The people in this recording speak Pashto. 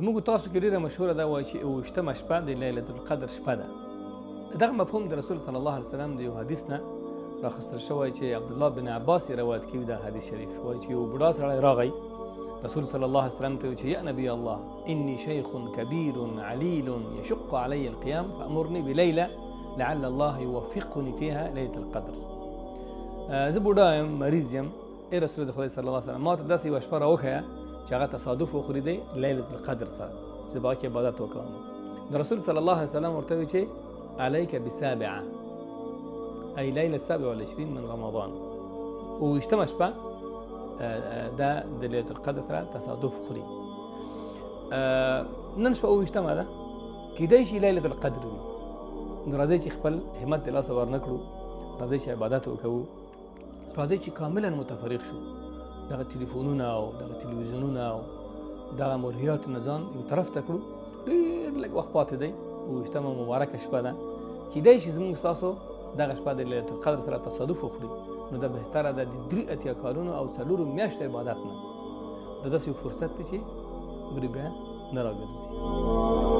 موږ تاسو کې ډېره مشهوره ده وایي چې 28مه شپه د لیلة القدر شپه ده. دغه مفهوم د رسول صلی الله علیه وسلم د یو حدیث نه راخیستل شوی چې عبدالله بن عباس یې روایت کړي دا حدیث شریف وایي چې یو بوډا سړی راغی رسول صلی الله علیه وسلم ته وایي چې یا نبی الله انی شیخ کبیر علیل یشق علی القیام فامرنی بلیله لعل الله یوفقنی فیها لیلة القدر. زه بوډا یم، مریض یم، ای رسول د خدای صلی الله علیه وسلم ما ته داسې یوه شپه راوښیه چې هغه تصادف وخوري دی لیلة القدر سره چې زه به هغه کې عبادت وکړم. د رسول صلی الله علیه وسلم ورته وایي چې عليك بسابعة أي ليلة 27 من رمضان. ويجتمع شپه ده د ليلة القدر سره تصادف خوري. نن شپه ویشتمه ده کیدای شي لیلة القدر وي. نو راځئ چې خپل همت د لاسه ور نه کړو، راځئ چې عبادت وکړو، راځئ چې کاملا متفرغ شو. دغه تلیفونونه او دغه تلویزیونونه او دغه ملهیاتو نه ځان یو طرف ته کړو. ډېر لږ وخت پاتې دی، ویشتمه مبارکه شپه ده. کیدای شي زموږ ستاسو دغه شپه د لیلة القدر سره تصادف وخوري، نو دا بهتره ده د 83 کالونو او 4 میاشتو عبادت نه د داسې یو فرصت دی چې ورې بیا نه راګرځي.